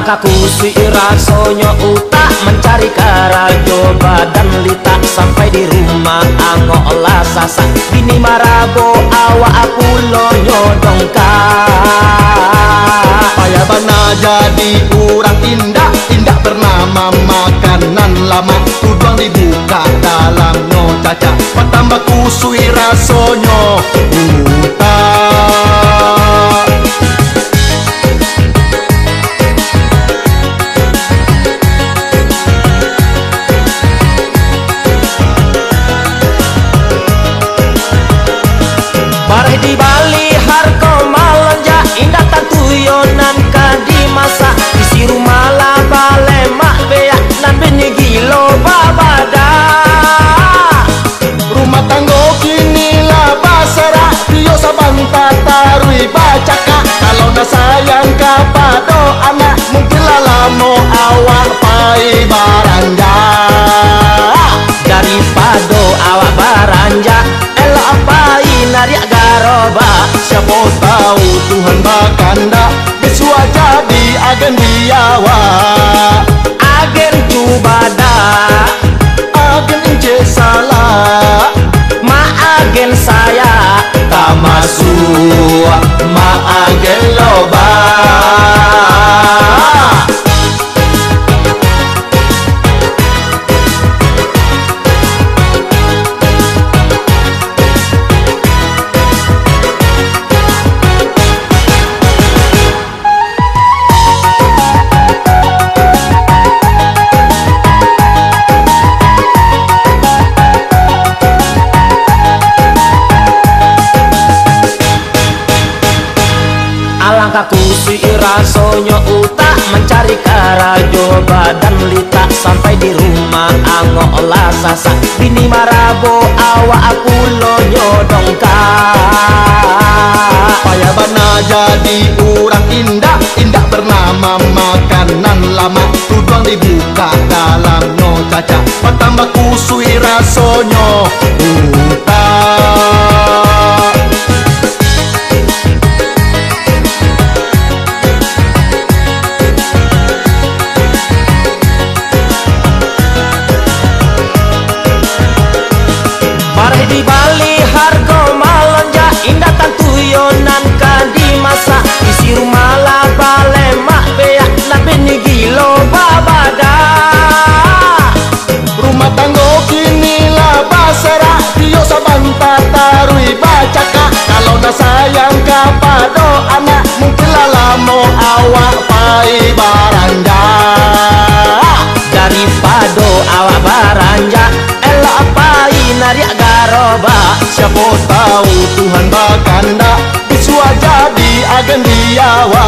Alangkah kusui rasanya utak mencari karajo badan lita sampai di rumah angok olah sasak bini marabo awak aku lo nyodongka payah bana jadi orang indah indah bernama makanan lama tudang dibuka dalam no caca petambah kusui rasanya utak. Bareh di Bali harko malanja indah tantuyonan kadi masa isi rumah lah bale mak beak nan benye gilo babada Rumah tanggo kini lah basara Rio sabanta tarui bacaka kalau na sayang kapado anak mungkin lah lamo awak pai baranja daripada awak baranja elok apai nariak garoba siapa tahu Tuhan bakanda biswa jadi agen biawa agen cubada agen ince salah ma agen saya tak masuk ma agen loba. Alangkah kusui rasanya utak mencari karajo badan lita sampai di rumah angok olah sasak bini marabo awak aku lo nyodongka payah bana jadi orang indah indah bernama makanan lama tudang dibuka dalam no caca petambah kusui rasanya utak. Bareh di Bali harga malanja indah tantuyonan kadi masa isi rumah lah bale mak beak nan benye gilo babada Rumah tanggo kini lah basara Rio sabanta tarui bacaka kalau na sayang kapado anak mungkin lah lamo awak pai baranja daripada awak baranja elok apai nariak garoba siapa tahu Tuhan bakanda biswa jadi agen biawa